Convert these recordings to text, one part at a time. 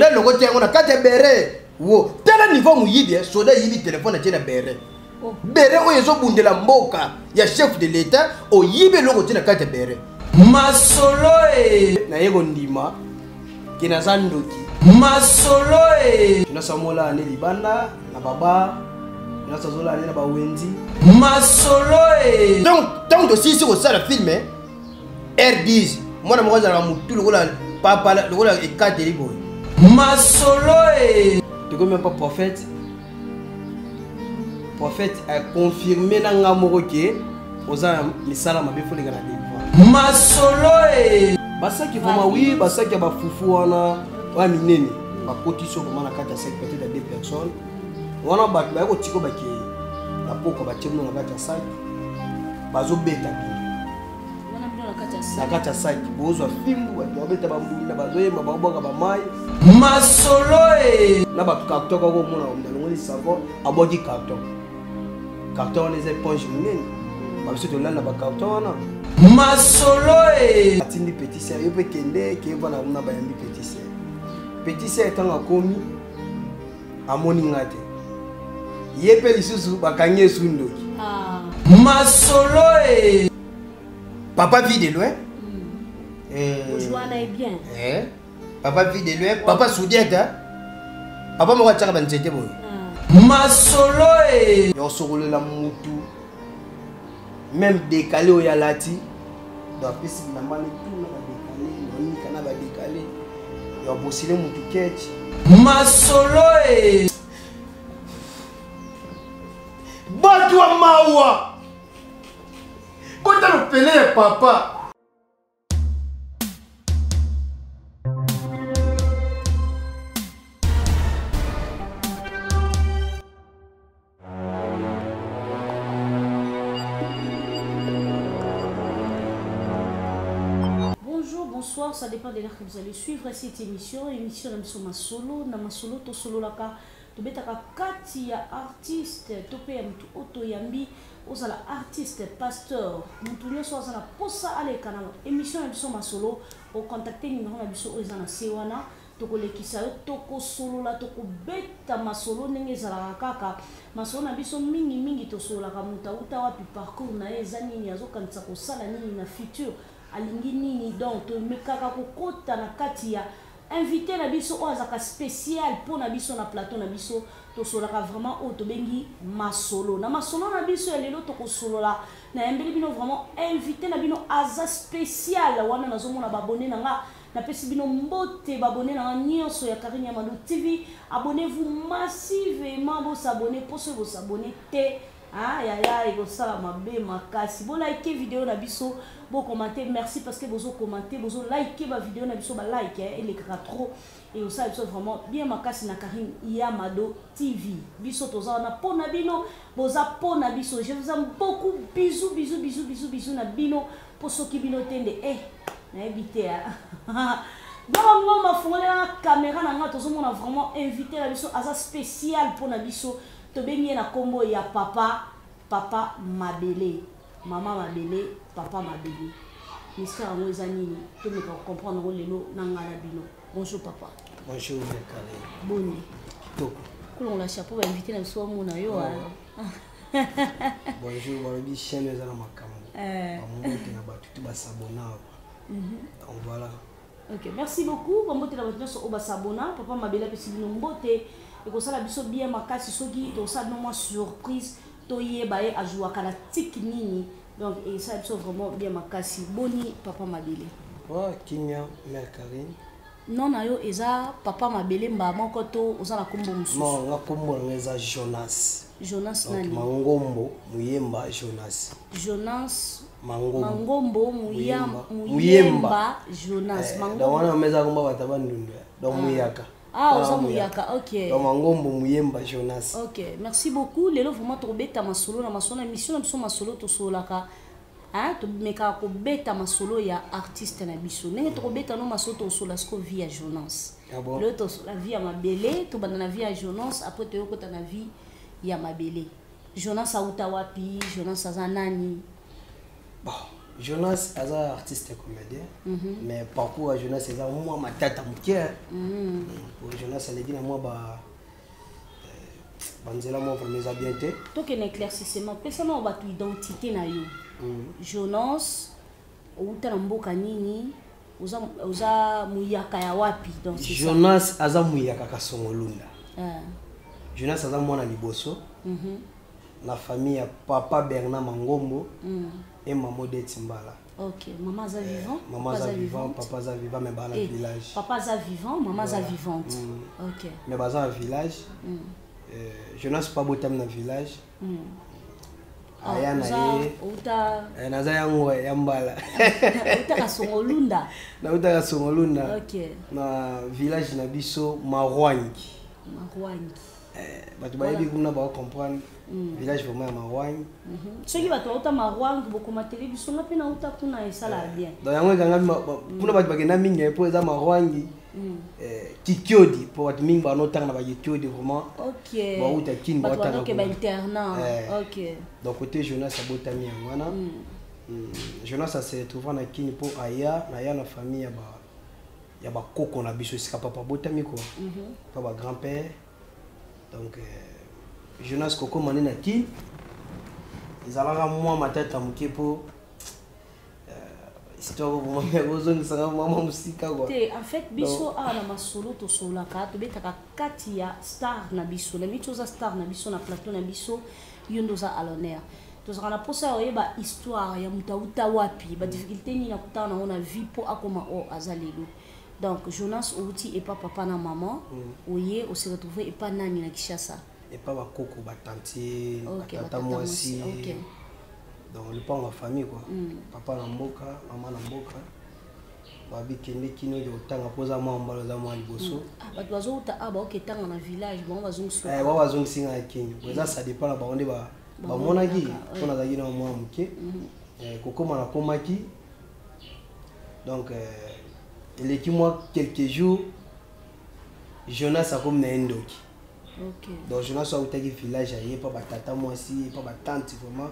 Le côté on a quatre bérets. Wo, tel niveau mouillé, soda yibi téléphone à bérets. Bérets où ils ont bundé la mboka. Il y a chef de l'État, au yibi le côté na quatre bérets. Masolo e na yego ndima kina zandoki masolo e na samola ne libanda na baba na sazola ne na bawenzi masolo e donc aussi si on sala film R10 moi na mo za mutu lokola papa lokola ekate libo masolo e tu comme pas prophète a confirmé na ngamoko ke oza misala mabefo leka na devoir masolo e basaki vraiment oui basaki ba fufu wana wa minene bakoti so vraiment na kati ya 5 peut-être 2 personnes wana ba ko tiko ba ke la poko ba timo na kati ya 5 bazo beta bino wana bino na kati ya 5 bozo fimbu ba beta ba mbunda bazo yema ba boka ba mai masolo e na ba carton ko mona na ngoli savon aboki carton les éponges minene ba biso to lala ba carton wana masolo e atindi petit sœur yo pe kende ke bana muna ba yambi petit sœur tanga komi amoni ngate yepe lisusu bakanye sundoki masolo e papa vit de loin Joana est bien papa vit de loin papa soudieta papa mo wataka banzete boy masolo e yo sokolo la mutu même décalé au yalati dans pesi na mani tout na décalé noni kana ba décalé yo bosile mutu ketch masolo e batwa mawa kota lo pele papa. Bonsoir, ça dépend de l'heure que vous allez suivre cette émission. Émission na solo, to solo laka, to betaka kati ya artiste, to pe mtu oto yambi, ozala artiste, pasteur, mtu nyoso ozala posa ale kanalo. Émission na solo, o contacter numéro na biso ozana sewana, toko lekisa yo toko solo la toko beta masolo ndenge zala kaka. Masolo na biso mingi to solo laka muta uta wapi parcours na ezani ni azokanisa ko sala nini na futur. Alingi nini donc to mekaka kokota na kati ya invité na biso ozaka spécial pour na biso na plateau na biso to solaka vraiment o to bengi masolo na masolo na biso ya lelo to ko solola na yambeli bino vraiment invité na bino aza spécial wana nazomona babone na nga na pesi bino mbote babone na nyonso ya Karine Amadou TV abonnez-vous massivement bo s'abonner pour se vous abonner te ya ego sala mabe makasi bo like vidéo na biso bo commenter merci parce que bozo commenter bozo like ba vidéo na biso ba like elle kaka trop et ça biso vraiment bien makasi na Karine Amadou TV biso toza na pona bino boza pona biso je vous aime beaucoup bisous na bino pour ceux qui bino tende na éviter donc ma fongole na caméra na nga tozo mona vraiment invité la biso asa spécial pour na biso to bengi na kombo ya papa Mabele mama Mabele papa Mabele mystère ngo ezanini to me comprendre lelo na ngala bino bonjour papa bonjour Mekale boni to ko la chapeau ba invité na so mona yo bonjour balobi chaîne ezana makambo amuti na batu ba s'abonner donc voilà. Ok, merci beaucoup. Pour moi, tu as au s'abonner. Papa Mabele pesi bino mbote et ko sala biso bien makasi soki to sa no surprise to yebaye a jouer kala tiknini donc et ça biso vraiment bien makasi boni papa Mabele. Ouais, Kinya mère Karine. Non na yo eza papa Mabele mba moko to ozala kombo mususu. Non, nga kombo ngeza Jonas. Jonas nani? Mangombo Muyemba Jonas. Jonas Mangombo Muyemba Jonas Mangombo. Da wana meza komba bataba ndundu. Donc Muyaka. Oza Muyaka, ok. Donc Mangombo Muyemba Jonas. Ok, merci beaucoup. Lelo vraiment to beta masolo na masolo émission na biso masolo to solaka. To meka ko beta masolo ya artiste na biso. Nenge to beta no masolo to sola sko via Jonas. Le to la vie ya Mabele, to bana na vie ya Jonas, après to yokota na vie ya Mabele. Jonas auta wapi, Jonas aza nani? Bon, Jonas est un artiste et comédien, mais parcours à Jonas c'est moi ma tête à mon cœur. Pour Jonas, elle est dit à moi banzela moi pour mes habiletés. Donc un éclaircissement, personne va tu identité na yo. Jonas uta mboka nini uza muyaka ya wapi donc c'est Jonas aza muyaka ka Songolunda. Jonas aza mwana liboso. La famille à papa Bernard Mangombo et maman de Timbala. Ok, maman est vivant, maman est vivant, papa est vivant, mais dans le village. Papa est vivant, maman est vivante. Ok. Mais dans le village, Jonas pas beau thème dans le village. Aya na ye. Uta. Naza yango yambala. Uta ka Songolunda. Na uta ka Songolunda. Ok. Na village na biso Marwangi. Marwangi. Batu bayebi kuna ba comprendre village vraiment Marwangi. Soki batu uta Marwangi boko mateli biso nga pe na uta kuna esala bien. Donc yango kanga kuna batu bakenda mingi po eza Marwangi. Kikiodi pour batu mingi ba no tanga na ba Kikiodi vraiment. OK. Ba uta kin ba tanga. Donc ba internat. OK. Donc côté Jonas abotami ngwana. Jonas se retrouve na kini po aya na ya na famille ya ba koko na biso sika papa botami ko. Papa grand-père. Donc Jonas Koko mané na ki ils allaient moi ma tête à moquer pour histoire pour moi besoin de ça maman musika quoi. En fait biso a na masolo to sola ka to betaka katia star na biso na mitoza star na biso na plateau na biso yondo za à l'honneur. To za na posa oyeba histoire ya mutauta wapi ba difficulté ni na kutana na vie po akoma o azalelo. Donc Jonas outi et pas papa na maman oye on se retrouver et pas nani na Kishasa et pas ba koko ba tanti tata moi aussi. Donc le pas en famille quoi. Papa na mboka, maman na mboka. Ba bi kende kino yo tanga poza moi mbalo za moi liboso. Ba bazo uta aba oketanga na village bon bazong so. Ba bazong singa Kenya. Poza ça dépend la baonde ba monaki on a zaki na moi muke. Koko mana komaki. Donc il est qui moi quelques jours Jonas a comme n'endoki. OK. Donc Jonas a outé village ailleurs pas tata moi aussi pas tante vraiment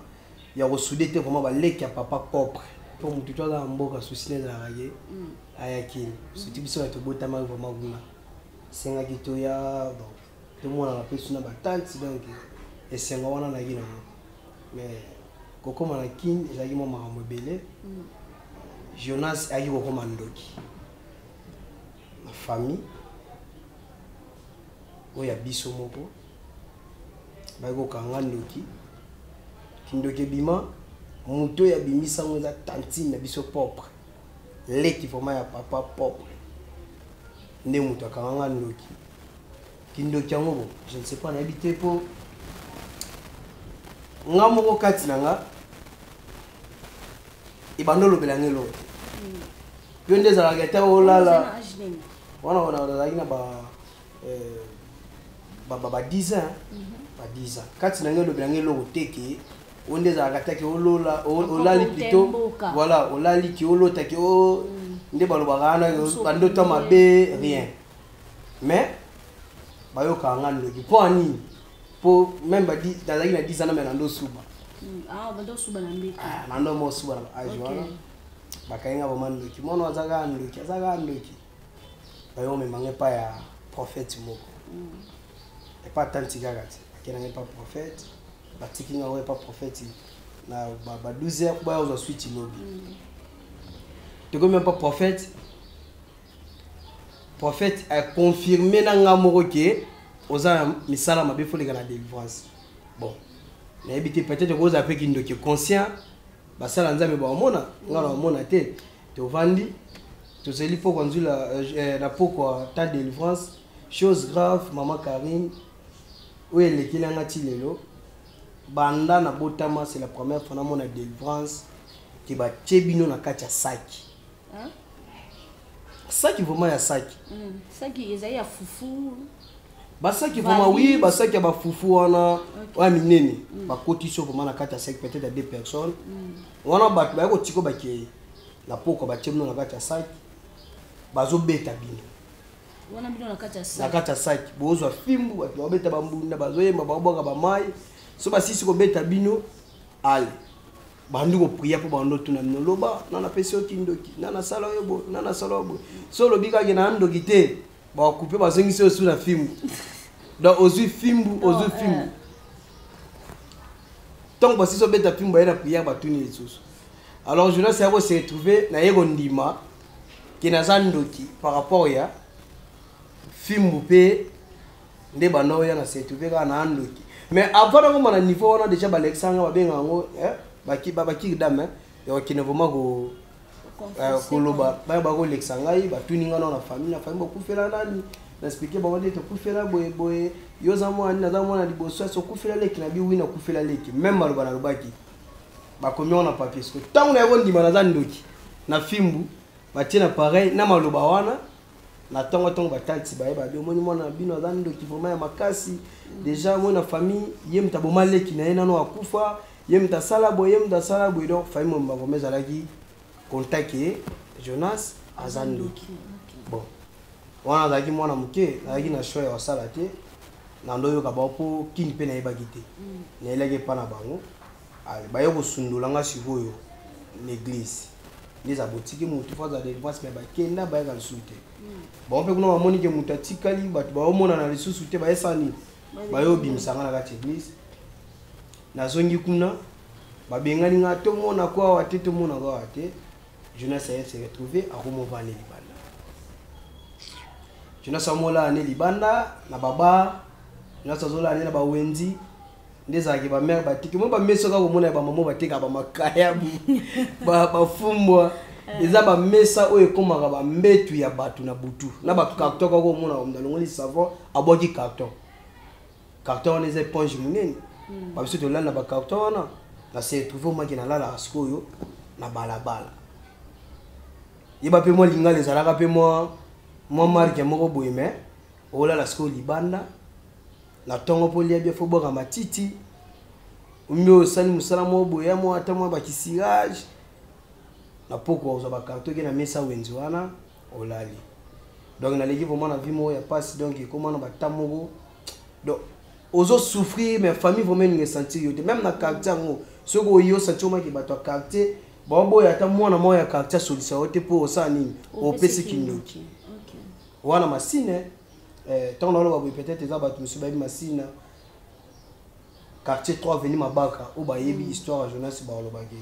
il y a resoudé vraiment ba leki papa propre pour mutu to za mboka souci na raye ayaki ce type so to botama vraiment kuna senga kitoya donc tout le monde a appelé na ba tante donc et senga wana na gina mais koko mana kin ezaki mo makambo belé Jonas ayi ko mandoki ma famille oya biso moko baiko kanga ndoki kindoke bima muto ya bimisa ngoza tantine na biso propre leki forma ya papa propre nde muto kanga ndoki kindoki yango je ne sais pas na habité po nga moko kati nanga ibandolo belangelo yo nde za la ta olala wana zaki na ba 10 ans ba 10 ans kati na ngelo belangelo oteke onde za kataki olola olali plutôt voilà olali ki olota ki o nde baloba kana bandota mabe rien mais bayo kanga ndoki po ani po même ba di dazaki na 10 ans na ndo suba bando suba na mbika nando mo suba na ajwana bakainga ba mandoki mono azaka ndoki bayo me mangé pas ya prophète moko et pas tant tigagati qui n'est pas prophète batiki nga pas prophète na ba 12 heures ba ozo switch lobby tu comme même pas prophète a confirmé na nga moko ke oza misala mabe fo leka na délivrance bon na habité peut-être que vous avez qui ndoki conscient ba sala nzambe ba mona ngala mona te to vandi to seli po konzula na poko ta délivrance chose grave maman Karine oui les kilanga tilelo banda na botama c'est la première fois na mona délivrance qui ba tchebino na kacha saki saki vraiment ya saki saki ezali ya fufu basaki vraiment oui basaki ba fufu wana wa minene ba kotiso vraiment na kacha saki peut-être à 2 personnes wana ba ko tiko ba ke na poko ba tchebino na kacha saki bazo beta bino wana bino na kacha saki bozo fimbu ba beta bambunda bazo yema ba boka ba mai so ba sisi ko beta bino ale bandi ko prier pour bando tuna loba nana pesi okindoki nana sala yebo nana sala yebo so lobika ke na ndoki te ba couper ba zengisi osu na film donc ozu film tant que si so beta film ba ina prier ba tuni esusu alors je ne sais pas se retrouver na yego ndima ke na zandoki par rapport ya film pe nde bano ya na se retrouver ka na ndoki mais avant de mon niveau on a déjà balexanga ba benga ngo baki dame ya kine vraiment ko loba ba ko lexanga yi ba tuninga na famille ba kufela nani na expliquer ba wande to kufela boy yo zamo ani na zamo na liboso so kufela leki na bi wina kufela leki même maloba na lobaki ba komi on a papier parce que tant na yondi mana ndoki na fimbu ba tina pareil na maloba wana na tongo ba tanti ba bi omoni mona bino za ndoki vraiment ya makasi déjà moi na famille yem taboma leki na ena no akufa yem ta sala boy donc famille mba vraiment zalaki contacter Jonas azandoki bon wana zaki mwana muke zaki na show ya sala te na ndoyo ka ba po kini pe na yebaki te na eleke pa na bango ba yo kusundula nga sikoyo l'église les abotiki mutu faza de voice mais ba kenda ba ka lusute bon pe kuna bamoni ke mutu atikali batu ba omona na lisusu te ba esani ba yo bimisanga na kati église na zongi kuna ba bengani nga to mona kwa wate to mona kwa wate Jonas a se retrouvé à Romova ne libanda Jonas amola ne libanda na baba Jonas azola ne na ba wenzi ndezaki ba mère ba tiki mo ba meso ka ko mona ba mama ba teka ba makaya ba fumbwa eza ba mesa oyo komaka ba mbetu ya batu na butu na ba carton ko mona ko ndalongoli savon aboki carton on les éponges munene ba biso to lana ba carton na se trouver moi qui na lala askoyo na balabala yeba pe mo linga les alaka pe moi marque moko boye mais ola la sko libanda na tongo polia bien fo boka matiti umyo sali musala mo boya mo ata mo ba kisirage na poko ozo ba carton ke na mesa wenzi wana olali donc na leki vraiment na vie mo ya passe donc comment na ba tamoko donc ozo souffrir mais famille vraiment ni sentir yote même na quartier ngo soko yo sentir mo ki bato quartier bombo ya ta mwana mo ya quartier solution yote po sa nini o pesi kindoki OK wana masine tant na lo ba peut-être za bato musu ba masina quartier 3 veni mabaka o ba yebi histoire Jonas ba lo ba ke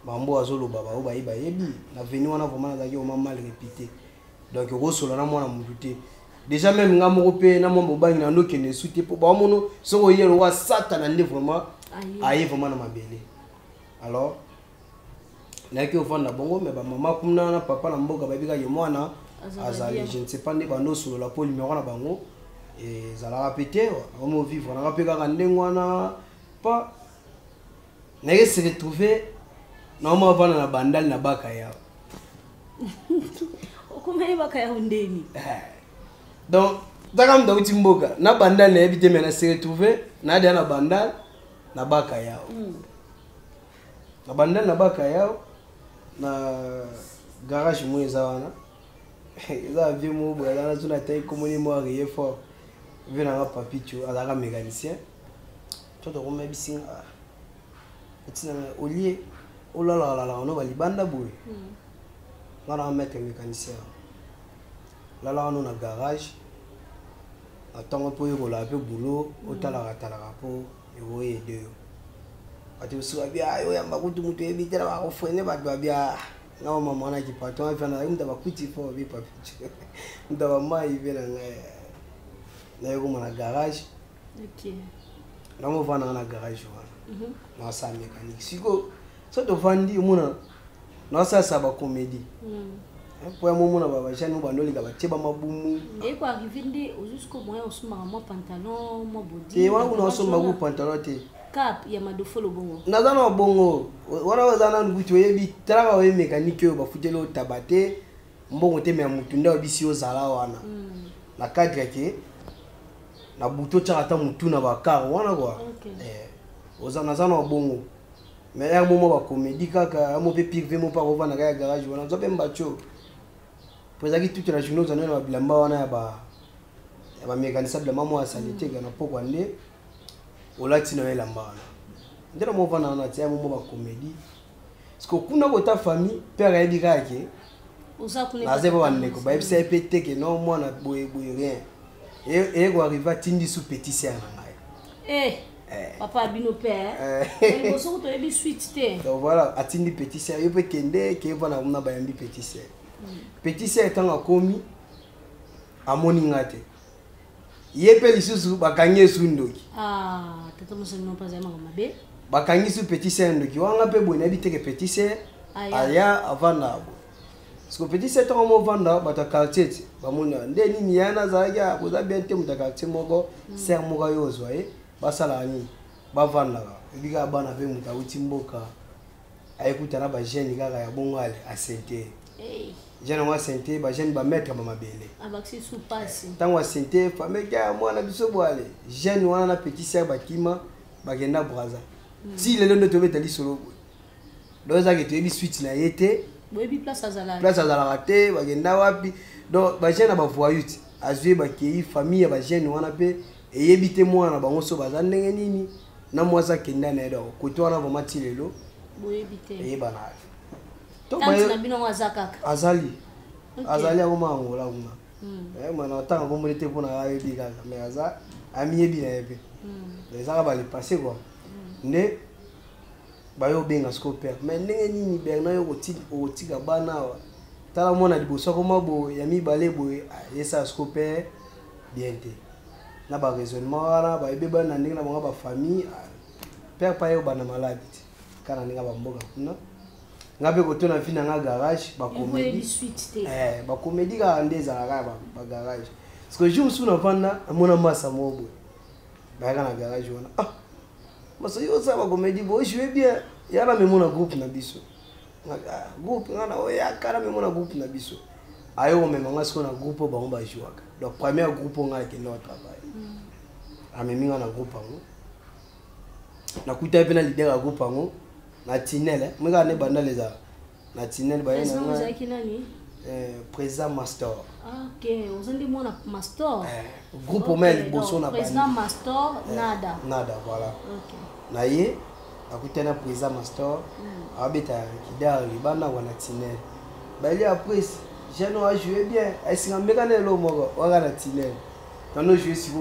mambo azolo baba o ba yebi na veni wana vraiment na zaki o mal répété donc o solo na mwana mututé déjà même nga moko pe na mombo bangi na ndoke ne souté po ba mono soko yelo wa satana ndi vraiment aye vraiment na mabele alors na ki ofanda bongo mais ba mama kumna na papa na mboka ba bika ye mwana azali je ne sais pas ndi bando solo la poli numéro na bango et za la répéter on mo vivre na rapeka ka ndengwana pas na ye se retrouver na mo vana na bandal na baka yao okoma baka ya ndeni donc dakam da utimboka na bandal na ebite mena se retrouver na dia na bandal na baka yao na bandal na baka yao na garage mo ezawana eza vie mo bwana na tuna tay komoni mo arié fort vena nga papicho azaka mécanicien toto ko mebisinga etina olie olala ono balibanda boye ngana mettre mécanicien lala ono na garage atongo po yo la pe boulot otala po yo aider yo ati usiwa bia yo yamba kutu mutu ebitela ba ofrene ba bia na mama na kipato afana mta bakuti po bi papicho mta ba mai vena na yo na garage OK na mo vana na garage wana na sa mécanique siko so to vandi muna na sa ba comédie po mo muna ba jani ba ndoli ka ba teba mabumu et quoi arriver jusqu'au moyen osuma mo pantalon mo body et wana kuna osuma ku pantalon te cap ya madofolo bongo nazana bongo wana wazana ngutu yebi trava we mécanique ba futelo tabate mbongo te me mutu nda bisi ozala wana na cadre ke na buto chata mutu na bakar wana kwa ozana zana bongo mais ya momo ba comédie kaka mo pe pique mo pa rova na garage wana nzope mbacho pozaki toute la journée ozana na bilamba wana ya ba mécanicien de maman a salité na poko ande olati na elamba wana ndena mo vana na tia mo ba comédie parce que kuna kota famille père ayebi kake naze ba bandeko bayebisa pe te ke non mwana boye rien et ko arriver atindi sous petit sœur na ngai papa bino père mais so to ebi suite te donc voilà atindi petit sœur yo pe kende ke vana muna bayambi petit sœur petit sœur tanga komi amoni ngate yepe lisusu bakangi sundoki tata muso no pas zema mabe bakangi su petit sœur ndoki wanga pe boye na biteke petit sœur aya avanda abo parce que petit sœur tanga mo vanda bata quartier bamona nde nini yana zaga koza bien te muta quartier moko sœur moko yozwa basala ni bavanda bika bana pe muta uti mboka ayekuta na ba jeune kaka ya bongale a sente jeune wa sente ba jeune ba mettre ba mabele abaxi sous passe tango sente famille ya mwana biso bwale jeune wana na petit sœur bakima bagenda braza si le ndo to betali solo doza ke to ebi suite na yete boyebi place azala raté bagenda wapi donc ba jeune ba voyute azue ba ki famille ba jeune wana pe eyebi te mwana bango so baza ndenge nini na mwasa kenda na edo koto wana vraiment tilelo boyebi te eyeba na to ba na bino wazakaka azali akoma ngola kuna mwana tanga ko molete pona ayebi kaka mais aza amiyebi na yebi ezaka ba le passé quoi ne bayo benga scoper mais ndenge nini berna yo kotika bana wa tala mona liboso ko mabo ya mibale boye yesa scoper bien te na ba raisonnement wana ba ebe bana ndenge na bango ba famille père pa yo bana malade kana ndenge ba mboka kuna ngabe koto na fina nga garage ba comédie ba comédie ka ndeza ka ba garage parce que jour sous na vanda amona massa mobo ba kana garage wana massa yo sa ba comédie bo jouer bien yana me mona groupe na biso groupe ngana o ya kana me mona groupe na biso ayo me manga siko na groupe ba on ba jouer donc premier groupe on a qui notre travail ameminga na groupe ango na kuta pe na leader ya groupe ango na tinel mwinga ne banda leza na tinel ba yena président master OK ozandi mona master groupe mel boso na président master nada voilà OK na ye akuta na président master abeta leader libana wana tinel ba li après jeune a joué bien asinga mekane lo moko waka na tinel tano jouer si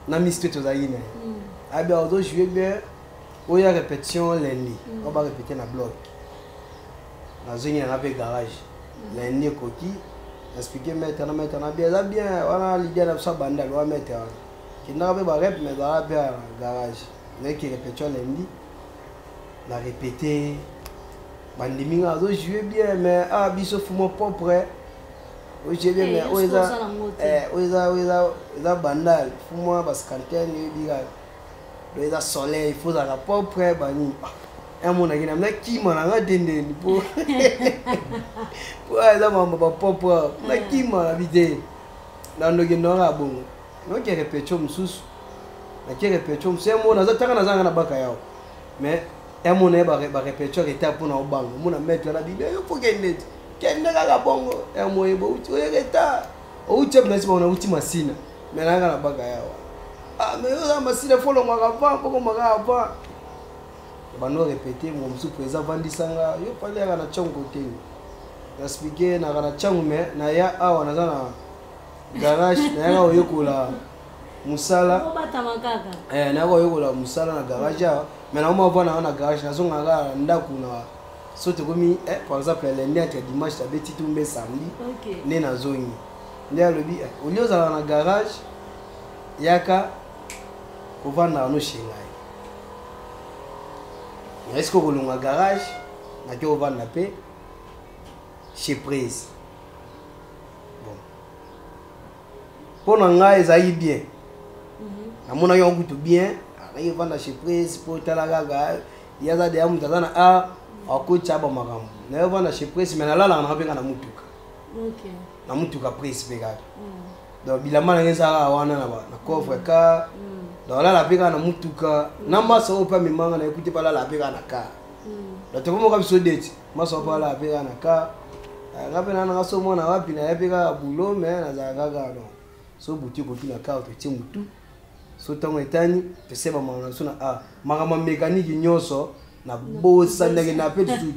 na miste to zaine abia ozo jouer bien oya répétition lundi on va répéter na bloc na zoni na pe garage lundi koki expliquer mettre na bien wana l'idée na sa banda lo mettre kinda be ba rep mais za bien garage mais qui répétition lundi na répéter bandimi nga ozo jouer bien mais biso fumo propre oje bien mais oza bandal fumo baskanten yebira doza soleil faut za propre bani amona kina na kima na dende po po eza mama ba propre na kima na bide na ndoki ndonga bongo no ke répétition mususu na ke répétition c'est mo na za taka na zanga na baka yao mais amona ba répétition étape pour na obango mona mettre na bide yo faut kende kaka bongo mo yebo uti oyeta uti na siba na uti masina mais na na baka yao mais yo masina folo ngaka pa poko maka pa bano répéter mo musu président vandisanga yo pale ya na chongo teni na expliquer na kana changu mais na ya awa na zana garage na ya oyokola musala obata makaka na ko yokola musala na garage mais na mo vona na garage na zonga ga ndaku na sote komi par exemple lundi entre dimanche ta beti tumbe samedi ne na zongi ndia lobi olioza na garage yaka kovanda no shingai est-ce que kolonga garage na ke ovanda pe chez prise bon pona nga ezali bien namona yo ngutu bien na yo vanda chez prise po tala gaga yaza de amu tazana akocha ba makambo na yo vanda chez prise mais na lala na benga na mutuka OK na mutuka prise pe gaga donc bilama na ngeza wana na coffre ka donc là la pega na mutuka na masa opa mimanga na écouter pala la pega na ka donc to mo ka biso date masa opa la pega na ka ngape na nga so mona wapi na pega bulo mais na za gaga no so buti ko tuna ka to ti mutu so tango etani to seba mama so na makama mécanique nyonso na bosa ndenge na pe tout.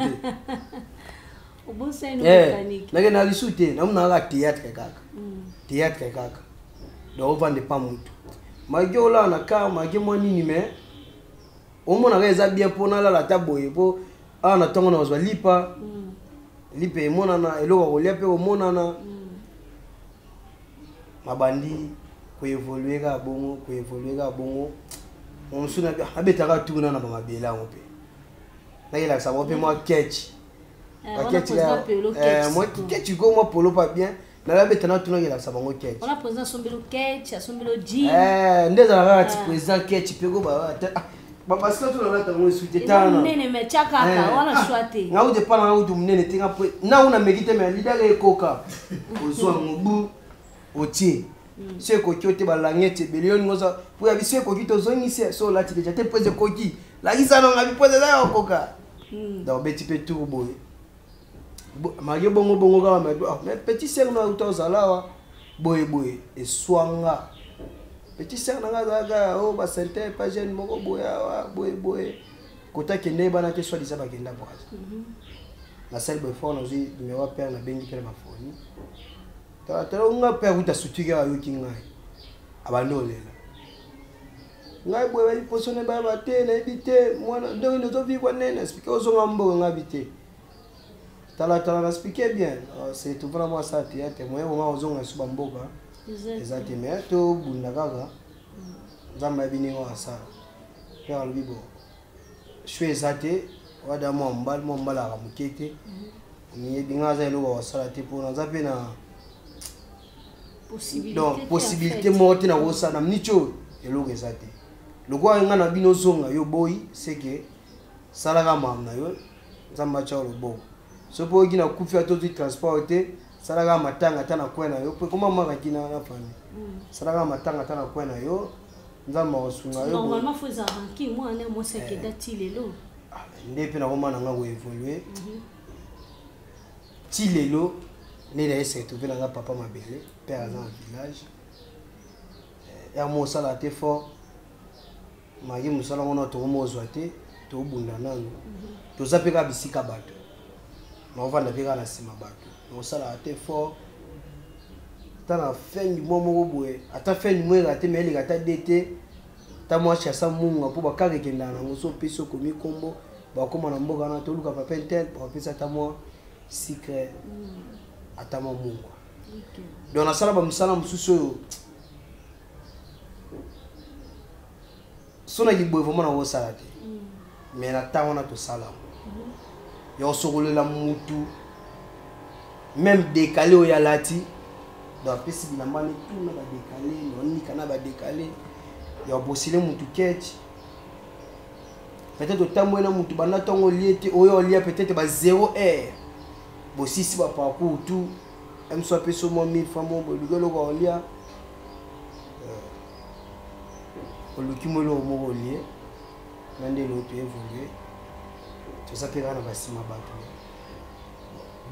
Obosa ino mécanique. Ndenge na lisute na muna ka théâtre kaka. Théâtre kaka. Donc on vend pas mutu. Magio la na ka magio moni ni mais au mona reza bien pona la taboye po ana tongo na ozwa lipa. Lipa e mona na eloko ko lipa o mona na mabandi ko évoluer ka bongo on suna abetaka tuna na mabela on pe na ila sa mo pe moi catch moi catch go moi polo pas bien na la betana tuna ila sa bango catch on a président sombelo catch sombelo jean ndeza la ti président catch pe go ba parce que tu na ta mo suite tana nene me chaka wana swate nga ude pana nga ude mnene tinga pe na una mérite mais leader ekoka ozwa ngubu otie c'est ko kyote balangete bilioni ngoza pour abise ko kito zongisi so la ti déjà te pose koki la isa no ngabi pose za okoka donc beti pe tout boy magi bongo ka mais petit sœur no utozalawa boy et swanga petit sœur na ngaza o ba santé pas jeune moko boy kota kende bana te soit disaba kenda boise la salle boy fort nozi numéro père na bengi père mafoni tala nga père uta sutiga yoki ngai abanolela ngai boy bali posone ba bate na ebite mwana ndo ino vi kwa nene expliquer ozonga mbo ngabite tala na expliquer bien c'est tout vraiment ça théâtre moi on ozonga suba mboka exactement mais to bunda kaka nzamba bini wa sala père lubibo shwe zate wada mo mbala ka mukete ni bingaza elo wa sala te pour nzape na possibilité morte na wosa na mnicho eloko ezate lokwa nga na bino zonga yo boy c'est que salaka mamna yo nzamba cha lobo so po gina kufia to transporter salaka matanga tana kwena yo pe koma maka kina na fami salaka matanga tana kwena yo nzamba osunga yo normalement faut ça ranking moi na moi c'est que dati lelo ndepe na koma na nga ko évoluer ti lelo ne la ese to vena nga papa mabele père dans le village ya mo sala te fort magi musala ngona to mo zwate to bunda nanu to zapeka bisika bato na ovanda peka na sima bato no sala te fort tana fin du momo boye ata fin du mois ate meli kata dete ta mo chasa munga po bakare kenda na ngoso peso komi kombo ba koma na mboka na to luka papa tel ba pesa ta mo secret atama mungu donc na sala ba musala mususu sona giboy vraiment na wo sala te mais na ta wana to sala yo sokolela mutu même décalé o ya lati donc pesi binambani tout na ba décalé noni kana ba décalé yo bosile mutu ketch peut-être otambo na mutu bana tongo liete oyo lia peut-être ba 0 heure bosisi ba parcours tout même soit peso mo 1000 fois mo bolugelo ko lia olukimolo mo lie nande lo to évoluer to ça peut rana basima bato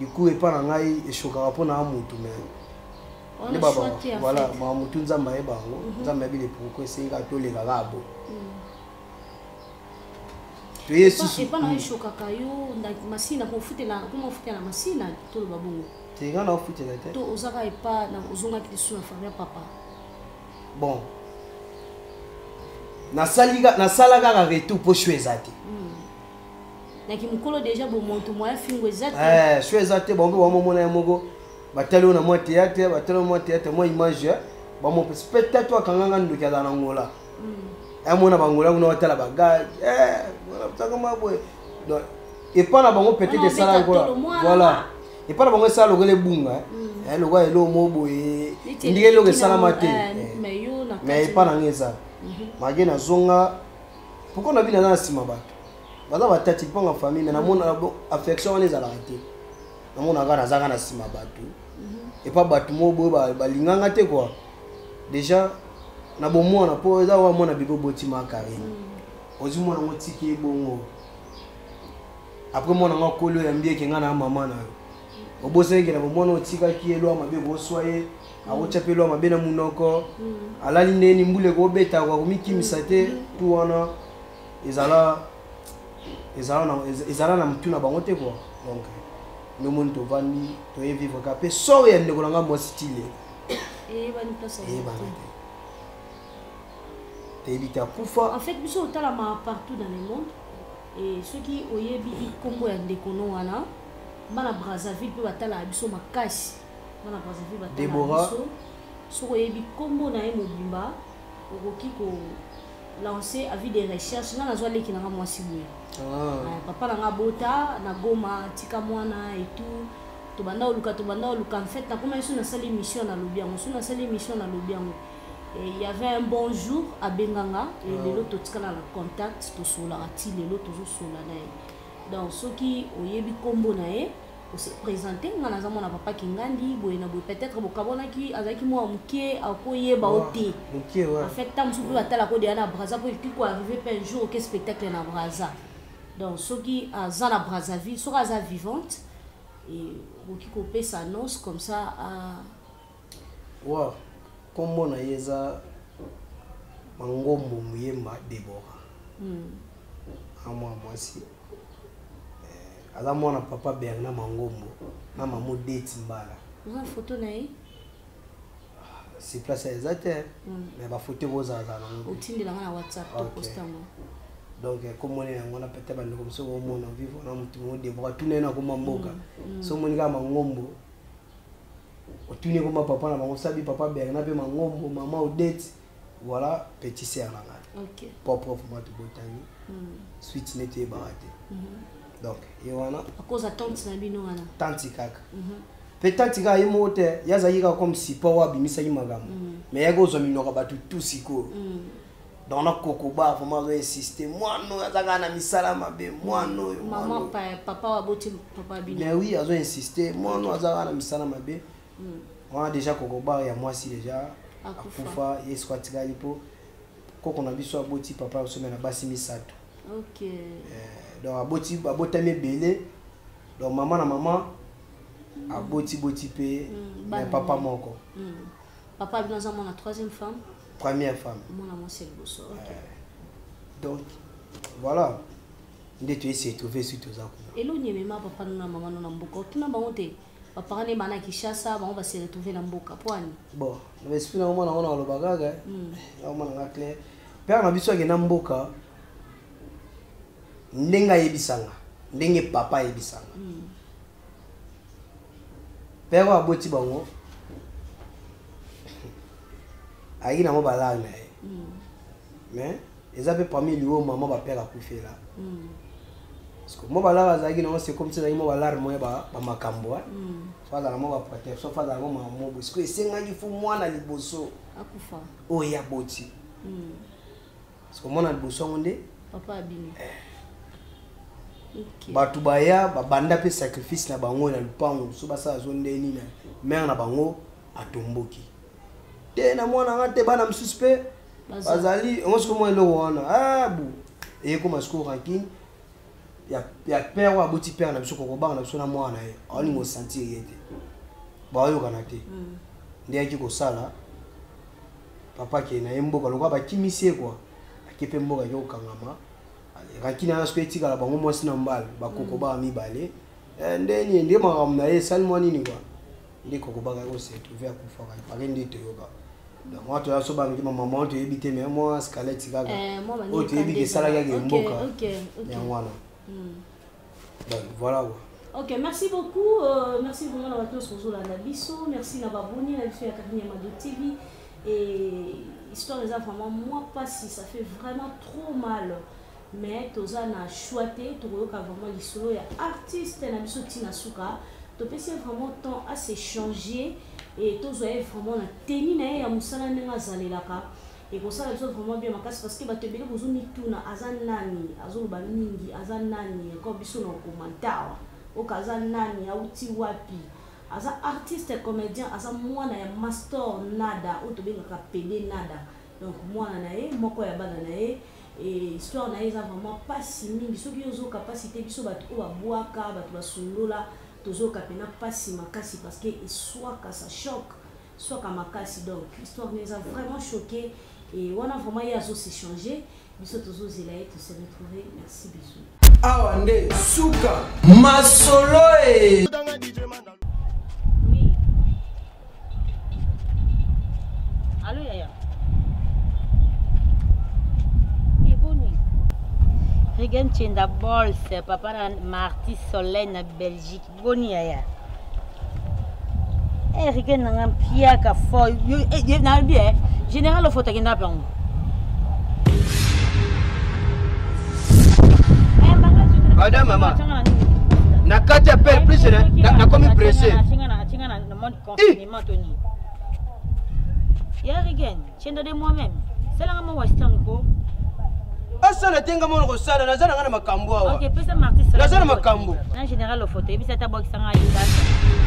du coup et pas ngai et choka po na mutu mais ne baba voilà ma mutu nzamba e bango nzamba bile pourquoi c'est ka to le gabo to yesu et pas na choka kayo nda masina ko futela comment futela masina to le babongo te ngana o futela te to osaka e pas na ozonga ki suna famille papa bon na salaka ka retour po chouezate naki mukolo déjà bo monto moya fingo ezate chouezate bongo ba momona ya mogo batalo na moi théâtre moi image ba mo spectacle to kanganga ndo kya na ngola amona bangola kuna watala baga voilà tanga mabwe donc et pas na bango peut-être ça voilà et pas na bango ça lo le bunga lo kwa lo mobo ndike lo ke sala mate mais pas na ngeza mage na zonga pourquoi na bina na sima bato baza batati ponga famille mais na mona affection wana ezala raté na mona kana zaka na sima bato et pas bato mobo balinganga te quoi déjà na bomona po eza wa mona bibo botima kare ozi mona ngotiki bongo après mona ngakolo ya mbieke ngana mama na obosenge na bomona otika kielo mabe go soye akochapelo mabe na munoko alali neni mbule ko beta kwa komikimisa te tu wana ezala ezala na mutuna bango te quoi. Donc nous monde to vandi to vivre capé so ya ndeko nga moi style bani place te éviter kufa. En fait biso otalama partout dans le monde et ceux qui oyebi kombo ya ndeko no wana bana Brazzaville pe batala biso makasi bana Brazzaville batala Deborah so oyebi kombo na ye mobimba okoki ko lancer avis de recherche nga nazwa leki nanga mwasi boye papa nanga bota na Goma tika mwana et tout tobanda oluka en fait na koma na sali mission na lobiango so na sali mission na lobiango et il y avait un bon jour à Benganga et lelo totika na contact to sola ati lelo tozo sola na ye donc soki oyebi kombo na ye on se présenter nga naza mona papa kingandi boye na boye peut-être bokabona ki azaki mo mukie akoyeba ote mukie ouais. En fait tam soupe batala ko de na Brazza pour ki ko arriver un jour au spectacle na Brazza donc soki aza na Brazzaville soki aza vivante et oki ko pe sa annonce comme ça à wow kombo na yeza mangombo muyemba Deborah amwa mwasi ala mwana papa Bernard Mangombo na maman date mbala une photo na ye c'est place exacte mais ba photo boza za na otindela na WhatsApp to postango donc comme on est on a peut-être bande comme ça au monde en vivre na mutu mo Deborah tune na kuma mboka so moni ka Mangombo otune kuma papa na bango sabi papa Bernard pe Mangombo maman au date voilà petit sœur na nga OK propre moi to botani suite nete barate donc et voilà à cause de tante na bino wana tante kaka peut-être ka yimo te yaza yika comme si power bimisa yimagambo mais yago zo minoka batu tout siko donc na kokoba vraiment insister mwano yazaka na misala mabe mwano maman papa wa boti papa bino mais oui azo insister mwano azaka na misala mabe on déjà kokoba ya mwasi déjà akufa yesquatika lipo koko na biso aboti papa osome na basi misato. OK donc aboti abotami belé donc maman na maman aboti pe mais papa moko papa bino za mona troisième femme première femme mona mo c'est bosso. OK donc voilà ndé tu essayer trouver sur tous ça et lo nyemema papa na maman na mboka tuna bango te papa ne bana Kinshasa bango va se retrouver na mboka poani bon mais si na mona ona lobaka ga na mona na clair père na biso ke na mboka ndenga yebisanga ndenge papa yebisanga père wa boti bango ayi na mo balanga na ye mais eza pe parmi lui maman ba père akufela parce que mo balanga zaki na c'est comme si na mo balar mo ba makambo fala na mo ba protection fala na mo maman parce que esenga ifu mwana liboso akufa o ya boti parce que mwana liboso ngonde papa abini OK batu baya babanda pe sacrifice na bango na lupango so basa zonde nini mère na bango atomboki te na mwana ngate bana msuspect bazali on se comment lo wana bu et comme ce qu'on ranking ya père wa boti père na biso ko ba na biso na mwana ye oni mo sentir yete ba yo kana te ndiye ki ko sala papa ke na yemboka lokwa ba kimisie quoi akepe mboka yo kangama rakina na speti kala bango mwasi na mbala bakoko ba mibale ndeni ndi makamna ye salmo nini kwa ndi kokoba ko se trouver akufa ka parende to yoka donc moi to ya so ba ngi maman to ebite mais moi squelette kaka o to ebike sala ya mboka OK ya wana donc voilà OK merci beaucoup merci vraiment na bato sur la biso merci na baboni na biso ya Kanyama de TV et histoire les vraiment moi pas si ça fait vraiment trop mal mais toza na choité to yoka vraiment lisolo ya artiste na biso tina suka to pesi vraiment temps à s'échanger et tozo vraiment na teni na ya musala ndenga zalelaka et pour ça les autres vraiment bien makasi parce que bato bele bozuni tuna azanani azoluba mingi azanani comme biso na commentaire okaza nani auti wapi aza artiste comédien aza mwana ya master nada otobengaka pele nada donc mwana na ye moko ya bana na ye et histoire na ye eza vraiment pasi mingi soki ozoka pasi te biso bato oyo babwaka bato basundola tozoka pena pasi makasi parce que eswaka ça choque swaka makasi donc histoire na eza vraiment choqué et wana vraiment ye azo s'échanger biso tozozela ye to se retrouver merci bisous awa nde suka masolo e. Oui. Allô Yaya. Et bonne nuit. Regan Tchenda Bols, papa Marty Soleil na Belgique. Bonne nuit Yaya. Eh Regan nanga piaka fo. Yo na bien. Général faut tagenda plan. Madame maman. Na kati appel plus na comme pressé. Tinga na mode confinement Tony. Ya Regan, Tchenda de moi-même. C'est là mon western ko. Asala tenga mono ko sala nazana ngana makambo awa. OK, pesa Marty Soleil. Nazana makambo. En général le photo, et puis ça ta box sanga yinda.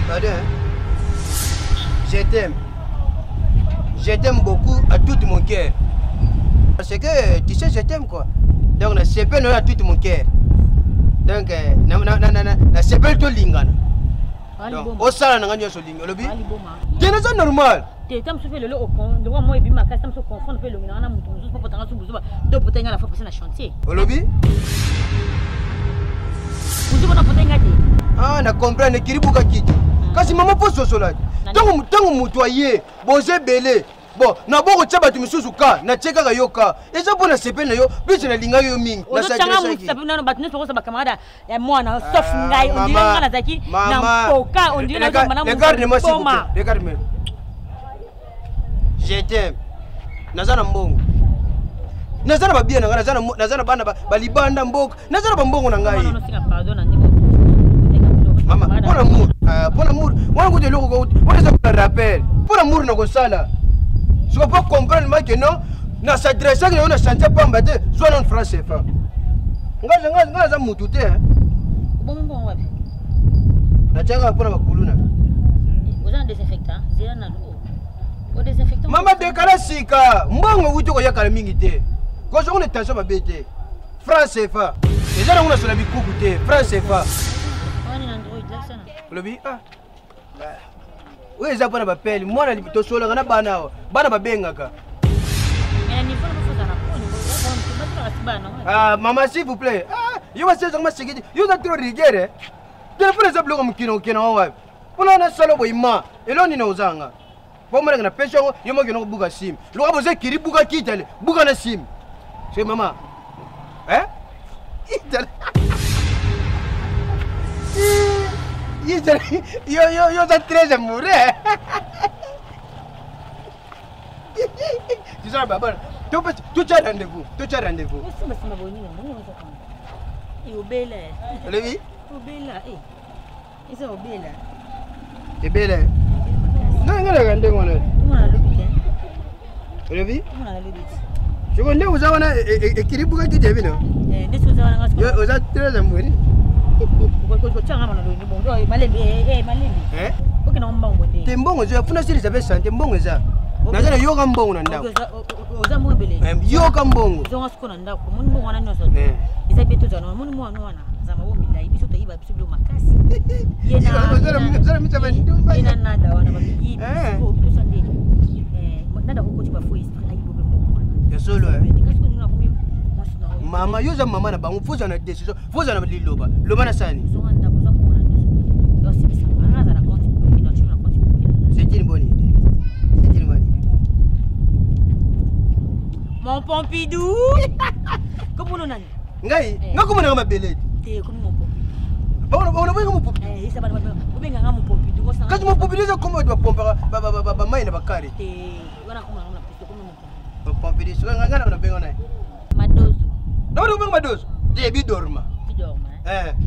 Madame. Je t'aime. Je t'aime beaucoup à tout mon cœur. Parce que tu sais je t'aime quoi. Donc na sepe no à tout mon cœur. Donc na sepe to lingana. Donc au sala nga nyoso linga lobi. Dena ça normal. Te tam so fait le au con, de moi et puis ma casse tam so confondre pe le ngana mutu mutu pour potanga so buzuba do potenga la fois passer na chantier. Lobi? Mutu bona potenga te. Ah na comprendre kiribuka kiti. Kasi maman pose sosola. Tango mutu aye, bonze belé. Bon, na boko tshaba tu misusu ka, na tsheka ka yoka. Eza bona sepe na yo, biso na linga yo mingi. Na sa tshanga mutu sape na batune so ba camarade ya mwana sauf ngai on dirait ngana zaki na poka on dirait na mana mutu. Regarde-moi s'il vous plaît. Regarde-moi. Je t'aime. Nazana mbongo. Nazana ba bien ngana nazana bana ba libanda mboko. Nazana ba mbongo na ngai. Non, singa pardon na ndeko. Mama, pour l'amour, on a un rappel. Pour l'amour, on a ça. Je ne peux pas comprendre que non, on s'adresse à une santé pas embatté, soit en France. On a un moutouté. Bon, ouais. La tienne pour la couloune. Vous avez un désinfectant? C'est un ado. Au désinfectant? Maman, décalasica. Moi, on a un calamité. Quand on est tension, ma bête. France CFA. Les gens ont la vie coucouté. France CFA. Lobi ah. Oui, ça pas na bapeli. Moi na lipito solo ngana bana ba bengaka. Mais ni faut pas faire na Ah, maman s'il vous plaît. Ah, yo va se ngama sigidi. Yo za trop rigere. Téléphone za bloco mukino kino wa. Pona na solo boima. Eloni na uzanga. Bo mara na pesho yo mo kino buka sim. Lo ka boze kiri buka kitale. Buka na sim. C'est maman. Hein? Itale. Yo ça très amoureux. Tu sais baba, tu as rendez-vous. C'est ma bonne et au bel. Le oui? Au bel et ça au bel. Et belle. Non, rendez-vous là. On a l'hôpital. Le oui? On a l'hôpital. Je connais vous avez écrit pour que tu deviens. Des choses à la Vous êtes très amoureux. Tembongo za funa siri za pesa tembongo za nazana yoga mbongo na ndako ozambo bele yoga mbongo zonga sikona ndako muni mbongo wana nyoso eza beto za no muni mwana wana za mawo milai biso to iba biso blo makasi yena nada wana ba yi biso biso ndeni nada ko kuti ba foi fa ayi bobe mbongo ya solo ngasko nina kumi mama yoza mama na bangu fuza na decision fuza na liloba loba na sani zonga ndako za mbongo yo sibisa maraza na compte ina chuna compte c'est une bonne idée. Mon Pompidou. Comment on a? Ngai, ngako mona mabelete. Te comme mon Pompidou. Bona bonga mo Pompidou. Ça va obenga nga mon Pompidou ko Kasi mo Pompidou za kombo ba pompa ba mai na bakari. Te wana kuma na pisto comme mon Pompidou so nga na benga na. Madoso. Na wana benga madoso. De bi dorma. Bi dorma.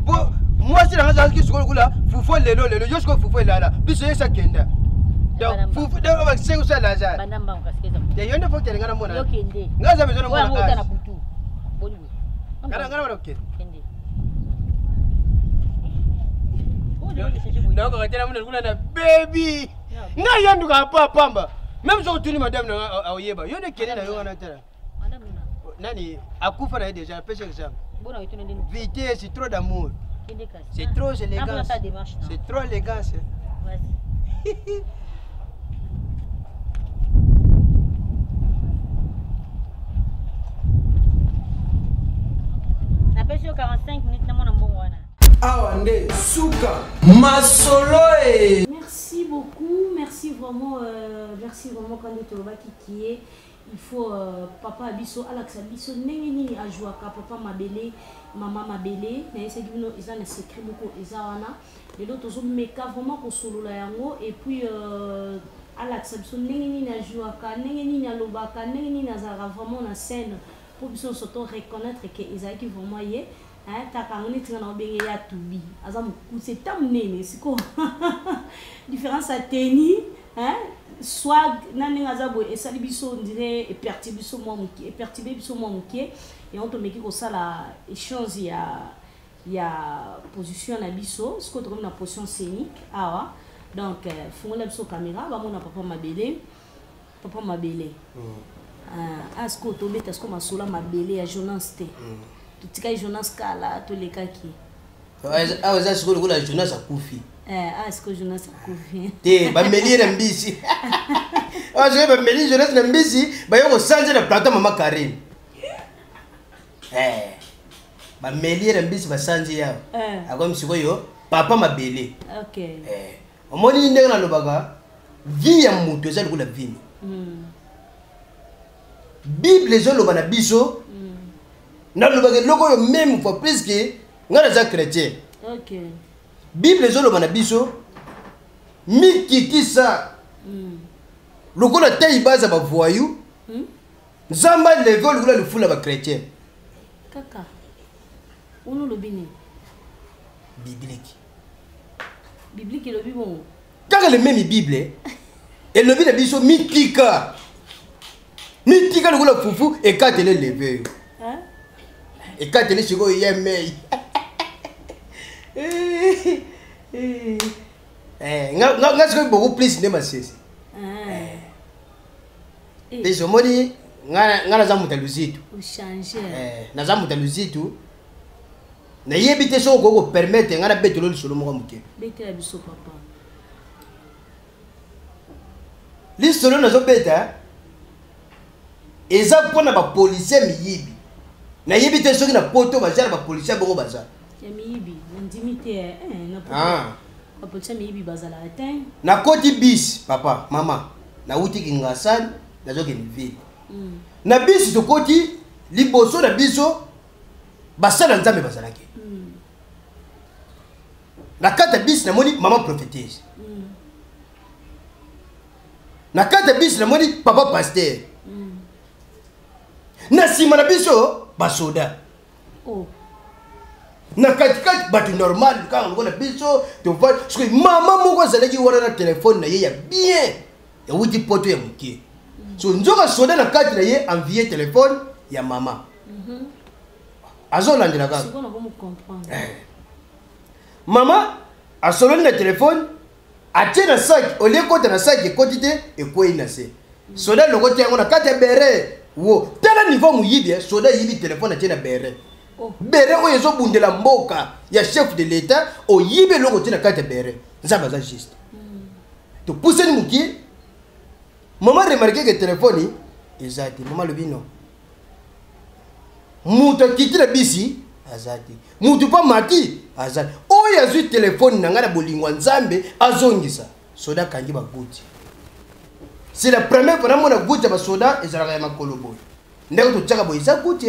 Bo moi si nga za ki sukolo kula fufo lelo josko fufo lala. Biso yesa kenda. Donc fufo de ba sengo sa laza. Banamba ngasikeza. De yonde fo tele ngana mona. Yo kende. Ngaza bezo na mona. Wa na butu. Boni. Ngana wana kende. Kende. Donc katena mona kuna na baby. Nga yandu ka pamba. Même so tuni madame na aoyeba. Yonde kende na yo wana tera. Madame na. Nani akufa na déjà pêche exemple. Bona yitone ndeni. Vitesse, c'est trop d'amour. Kende kasi. C'est trop élégant. C'est trop élégance. Vas-y. émission 45 minutes na mona mbongo wana. Awa nde suka masolo e. Merci beaucoup, merci vraiment quand tu vas qui il faut papa abiso Alex abiso nini a jouer papa mabele maman mabele na ese kino ils ont secret beaucoup ils wana les autres ont meka vraiment ko solo la yango et puis Alex abiso nini a jouer ka nini a lobaka nini a zara vraiment na scène pour biso surtout reconnaître que ils ont qui vraiment yé hein ta kangoni tina obenge ya tubi azamu c'est tamnene siko différence à tenir hein soit nani ngazabo et sali biso on dirait et perturber biso mo mukie et on te meki ko sala échange ya position na biso ce qu'on na position scénique awa donc fongola biso caméra ba mona papa mabele ah ce qu'on tombe est-ce qu'on masola mabele ya Jonas te tutika Jonas kala to lekaki ah za ce qu'on la Jonas akufi est-ce que Jonas akufi te ba melire mbisi ah je ba melire Jonas na mbisi ba yo sanje na plateau mama Karim ba melire mbisi ba sanje ya ako msiko yo papa mabele okay omoni ndenge na lobaka vie ya mutu eza likula vini Bible ezoloba na biso na lobaka loko yo même fois plus que ngana za chrétien okay Bible ezoloba na biso mikikisa lokola tayi baza ba voyou nzamba level lokola le fula ba chrétien kaka ono lobini biblique lobi bon kaka le même Bible et lobi na biso mikika lokola fufu et katele level hein et katele siko yemei nga siko beaucoup plus ne masese et je moni nga za muta luzitu changer na za muta luzitu na yebite so ko permettre nga na betelo lisolo mo muke betela biso papa lisolo na zo beta eza pona ba policier miyibi na yebite so ki na poto bazara ba policier bongo bazara ya miyibi ndimite na ba policier miyibi bazala atteint na koti bis papa mama na uti kingasani na zo ke ni ville na bis to koti liboso na biso basala nzambe bazalaki na kata bis na moni mama prophétesse na kata bis na moni papa pasteur na sima na biso basoda na katikati batu normal kanga ngona biso to va parce que mama moko zalaki wana na téléphone na ye ya bien ya wuti poto ya mukie so nzoka soda na kati na ye envier téléphone ya mama azolandela kaka siko na ko comprendre mama asoloni na téléphone atie na sac au lieu kota na sac ekoti te ekwei na se soda lokoti yango na kati ya bere wo tala niveau muyibi soda yibi téléphone atie na bere bere oyo ezobundela mboka ya chef de l'état oyibi eloko tie na kati ya bere nzambe aza juste topuseni mokie mama remarke ke téléphone eza te mama lobi no mutu akiti na bisi aza te mutu mpa mati aza oyo azwi telefone na ngai na bolingo ya nzambe azongisa soda akangi baguti c'est la première fois namona guti ya basoda ezalaka ya makolo boye ndenge totiaka boye eza guti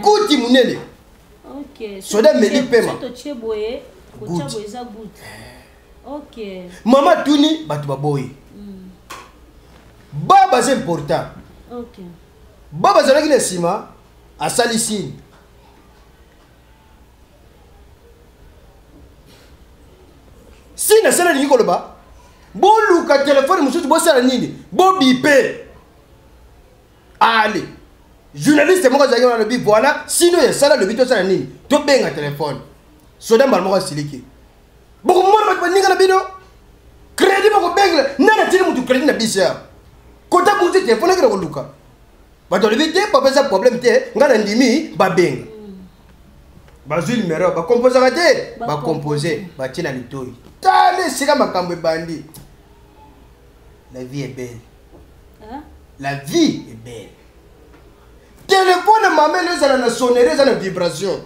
guti munene soda meli pema mama tuni bato baboye baba aza important baba azalaki na nsima asali sini sini asala lingi koloba boluka telefone mosusu bosala nini bobipe ale journaliste moko azalaki wana lobi voilà sino yasala lobi tosala nini tobenga telefone soda mbala moko asiliki bokomona bato baninga na bino crédit bokobengela nani atili motu crédit na biso ya kota buti telefone akena koluka bato alobi te papa eza problème te ngai na ndimi babenga bazwi numero bakomposaka te bakompose batie na litoi tala esika makambo ebandi la vie est belle la vie est belle téléphone mamelo ezala na sonnerie eza na vibration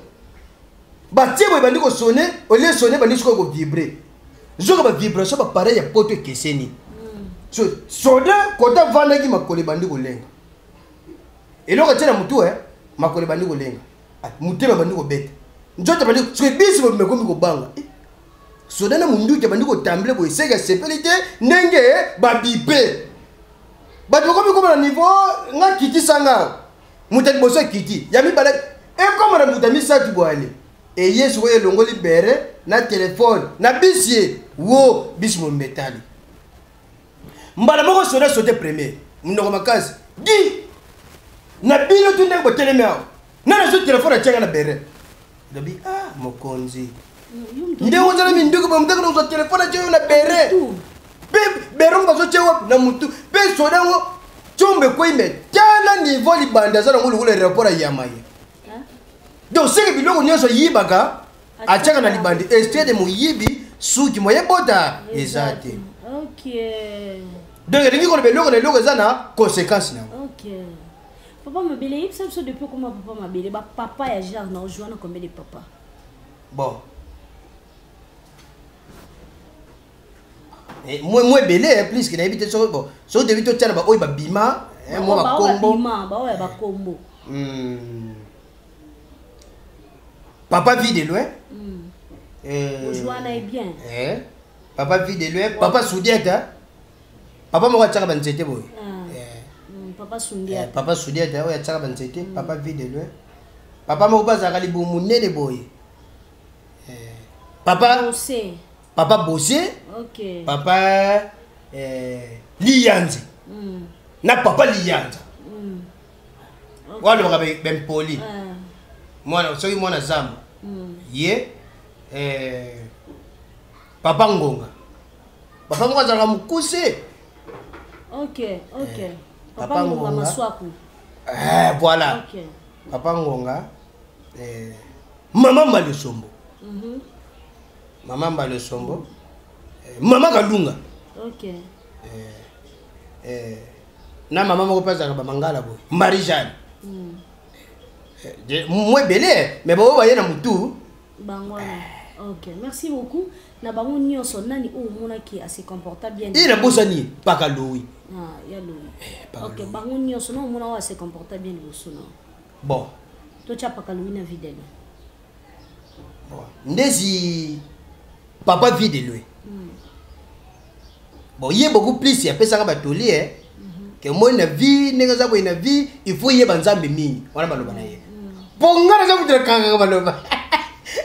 batie boye bandi kosone olie sone bandi sikoyo kovibre zoka bavibration bapareil ya poto ekeseni so soda kota vandaki makolo ebandi kolenga eloko tia na mutu makolo ebandi kolenga motema bandi kobeta nzoto bandi soki bisi bomekomi kobanga soda na munduki bandi kotambile boye seke asepeli te ndenge babipe bato bakomi koma na niveau nga kiti sanga mutu liboso ekiti ya mibale ekoma na mutu ya misatu boale eye sikoyo elongoli bere na telefone na bisi ye wo bisi mometali mbala moko soda sote premier mnoko makasi di na bino tu ndenge botelemi awa nana so telefone atianga na bere lobi mokonzi nde ozala minduku bamutaka na ozwa telefone atianga na bere pe bere ngo bazotia wapi na mutu pe soda ngo tsombe koime tala niveau libanda aza nango lokolo aéroport ayama ye donc seke biloko nyonso yibaka atiaka na libandi estie de moyibi suki moye bota eza te donc elingi koloba eloko na eloko eza na conséquence nango. Papa Mabele, il sait depuis comment Papa Mabele, papa et genre non jouant combien de papa. Bon. Et moi belé plus que n'habite sur bon. Sur début tout tient ba oi ba bima, moi ba combo. Ba oi ba combo. Papa vit de loin. Joana est bien. Papa vit de loin, papa soudiette hein. Papa mo tchaka ban zete boy. Papa Sundia. Papa Sundia, oya tchaka ban zete, papa vit de loin. Papa mo ba zakali bo munene boy. Papa Bossé. Papa Bossé. OK. Papa Liyanzi. Na papa Liyanza. Walo ka ben poli. Mwana soki mwana zamba. Ye Papa Ngonga. Papa Ngonga zaka mukuse. OK. Papa Ngonga maswaku. Voilà. OK. Papa Ngonga Maman Malesombo. Maman Malesombo. Maman Kalunga. OK. Na maman moko pesa ka mangala boy. Marie-Jeanne. Moi belé mais bon voyez na mutu. Bangwana. OK, merci beaucoup. Na bango nyonso nani o mona ki a se comporta bien. Il a bosani paka Louis. Ya Louis. OK, bango nyonso no mona wa se comporta bien boso no. Bon. To cha paka Louis na vidéo. Bon. Ndezi papa vit de lui. Bon, il y a beaucoup plus il y a pesa ka batoli que moi na vie nega za ko na vie il faut y banzambe mini. Wana baloba na ye. Bon ngana za mutira kanga baloba.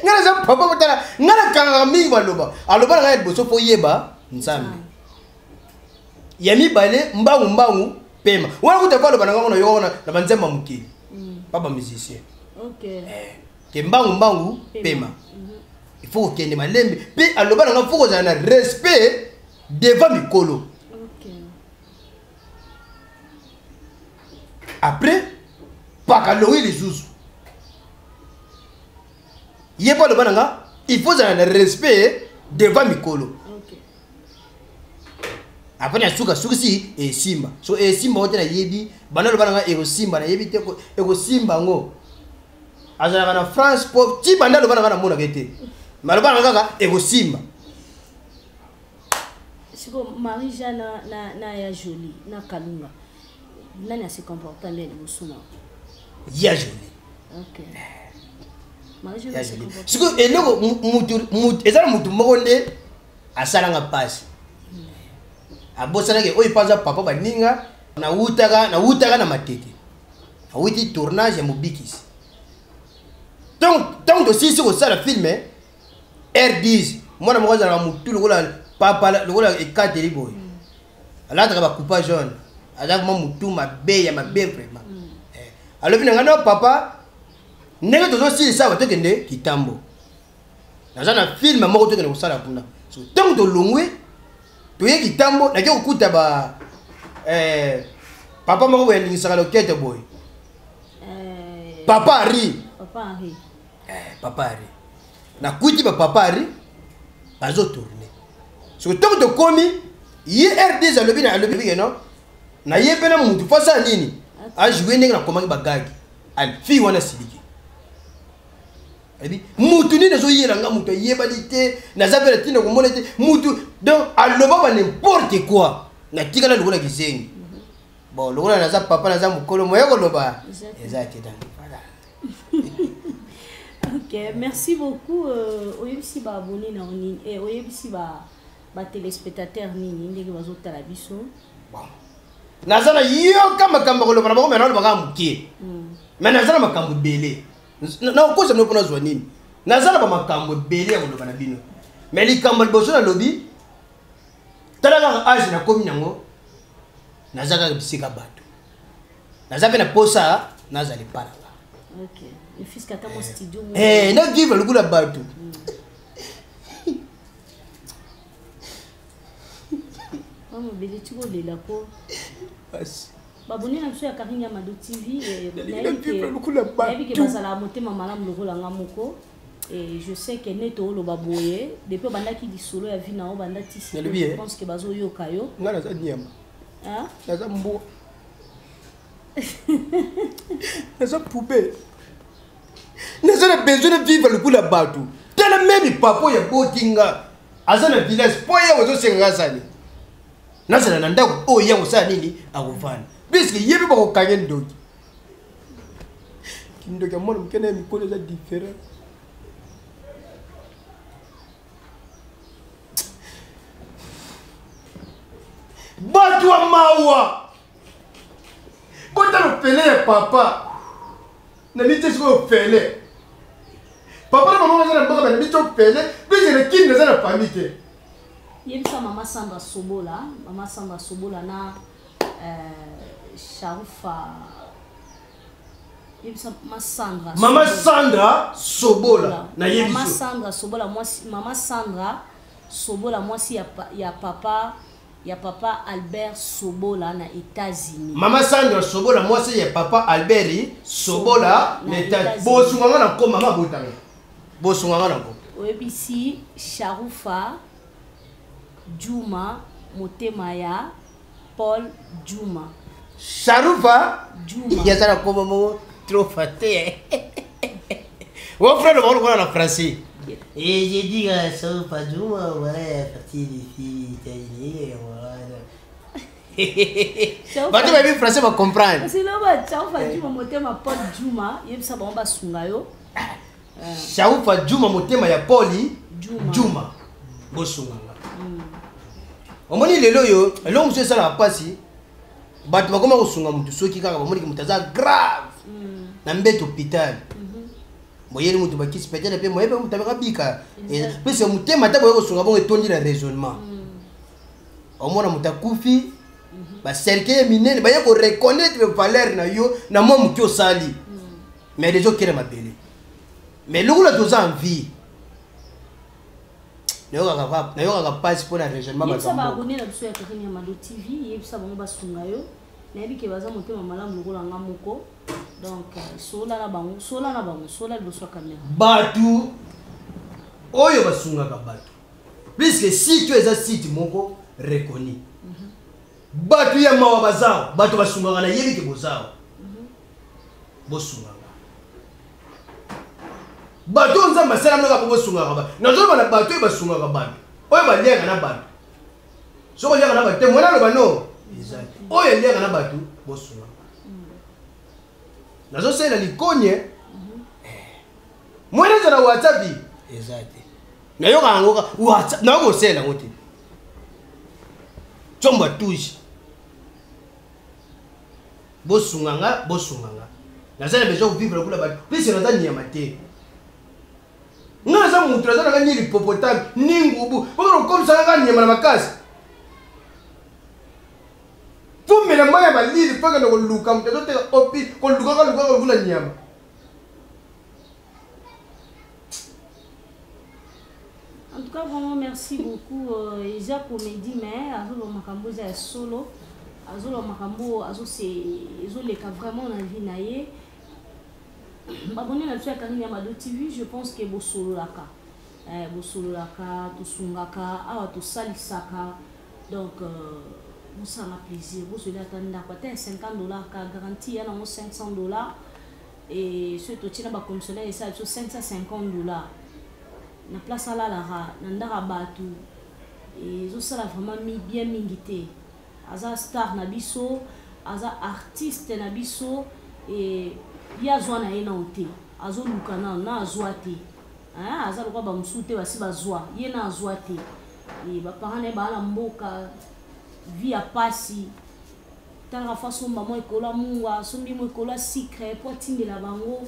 Ngana za papa mutara ngana kanga mingi baloba. Aloba na boso fo yeba nzambe. Yami bale mbangu pema. Wana kutafa loba na yo na banzamba mukili. Papa musicien. OK. Ke mbangu pema. Il faut que ne malembe pe aloba na faut que na respect devant mikolo. OK. Après pakaloui les zouzou. Yé pas le bananga, il faut un respect devant mikolo. OK. Après na suka si et simba. So et simba wote na yebi, bana le bananga e simba na yebi te ko e simba ngo. Azana na France pour ti banda le bananga na mona kete. Mais le bananga e simba. Siko Marie-Jeanne na ya jolie na Kalunga. Nani a se comporta bien musuna. Ya jolie. OK. Marie-Jeanne se comporta. Siko eloko mutu ezala mutu mokonde asalanga passe. Abosana ke oyi paza papa baninga na utaka na matete. Awiti tournage ya mobikisi. Donc aussi si ko sala film R10 mwana moko za mutu lokola papa lokola ekateli boy. Ala ta ba coupa jaune. Ala mo mutu mabe ya mabe vraiment. Alors bina ngana papa nenge tozo si ça bato kende kitambo. Naza na film moko to kende ko sala kuna. So tant to longwe to ye kitambo na ke okuta ba papa moko wendi ngisaka lokete boy. Papa Ari. Papa Ari. Na kuti ba papa Ari bazo tourner. So tant to komi ye R10 alobi non. Na ye pena mutu fasa nini? A jouer ndenge na komaki bagagi. Al fi wana siliki. ebi mutu ni nazo yelanga mutu yebalite nazabela tina ko monete mutu donc aloba ba n'importe quoi na tikala lokola kisengi bon lokola naza papa naza mukolo moya ko loba exact voilà. Ok, merci beaucoup. Oyebisi ba abonné na nini et oyebisi ba téléspectateurs nini ndenge bazotala biso. Bon. Nazana yoka makambo ko loba na bako mena loba mukie. Mais nazana makambo belé. Na ko semno pona zwa nini. Nazana ba makambo belé ko loba na bino. Mais likambo liboso na lobi talaka age na komi nango nazaka bisika bato. Nazape na posa nazali para. Ok. Le fils qui attend mon studio. Eh, na vivre le goût la bateau. Maman, bébé, tu vois les lapos. Baboni na biso ya Karine Mado TV et et je sais que neto lo baboye depuis bandaki di solo ya vie na o bandati si je pense que bazo yoka yo ngana za nyama hein za mbo za poubelle nous avons besoin de vivre le coup là-bas tout. Tel même papa ya botinga azana village poya wazo senga sani. Nasana nanda ko ya usani ni akufana. Biski yebi ba ko kanyen doki. Kindo kya mwana mkene mikono za different. Batu wa mawa. Bota lo pele ya papa. Na nite siko pele. Papa na maman na mboka na nite pele, bije na kin na famille. Yebisa mama Sandra Sobola na Sharufa. Yebisa mama Sandra Sobola na yebiso. Mama Sandra Sobola mwasi ya papa Albert Sobola na États-Unis. Mama Sandra Sobola mwasi ya papa Albert Sobola na États-Unis. Bosunganga na ko mama botanga. Bosunganga na ko. Oyebisi Sharufa Juma Motema ya Paul Juma. Sharufa Juma. Ya sala ko mama trop faté. Mon frère le parle en français. Et j'ai dit que Sharufa Juma voilà partie des filles italiennes voilà. Bato ba bi français ba comprendre. C'est là ba Sharufa Juma Motema Paul Juma, yebisa ba ba sunga yo. Sharufa Juma Motema ya Paul Juma. Bosunga. Omoni lelo yo, elo monsieur sala pasi. Bato bakoma kosunga mutu soki kaka bamoni mutaza grave. Na mbeto hôpital. Moyeli mutu bakisi peut-être pe moyebe mutu abeka bika. Parce que mutema ta boye kosunga bongo etondi na raisonnement. Omona mutakufi ba cercle minene ba yako reconnaître valeur na yo na mo mutu osali. Mais les gens qui mabele. Mais le la toza en vie. Nayoka passe pour la régionnement ba ça va abonner na biso ya Karine Mado TV, yebisa bango basunga yo. Na yebi ke baza motema malamu lokola ngamoko. Donc sola na bango liboso ya caméra. Batu oyo basunga ka batu. Puisque si tu es un site moko reconnu. Batu ya mawa bazao, batu basunga na yebi ke bozao. Bosunga. Batu nza masala mnoka ko bosunga ka batu. Nazo bana batu e basunga ka batu. Oyo ba lenga na batu. Soko lenga na batu, mwana lo bano. Exact. Oyo lenga na batu bosunga. Nazo sela likonye. Mwana za na WhatsApp. Exact. Na yoka angoka WhatsApp na ko sela ngote. Chomba tuji. Bosunga. Nazana besoin de vivre pour la batu. Puis c'est nazana nyamate. Naza mutu nazana ka nyili popotami ningubu. Boko comme ça ka nyama na makasi. Fume na maya balili paka na koluka mtezo te opi koluka kula nyama. En tout cas, vraiment merci beaucoup. Isa comédie, mais Azolo Makambo est solo. Azolo Makambo, Azolo les cas vraiment dans la vie naïe. Abonné à la Karine Mado TV, je pense que vous solo laka. Vous solo laka, tout sungaka, tout salisaka. Donc, vous ça m'a plaisir. Vous allez attendre $50, garantie, il y a $500. et surtout tina ba commissionnaire et ça sur $550 na place à la na ndara batu et zo sala vraiment bien mingité aza star na biso aza artiste na biso et ya zwa na ena ote azo lukana na azwa te hein aza lokwa ba musute basi bazwa ye na azwa te et ba parents ne ba la mboka via pasi tala façon maman ekola munga sombi mo ekola secret pour tindela bango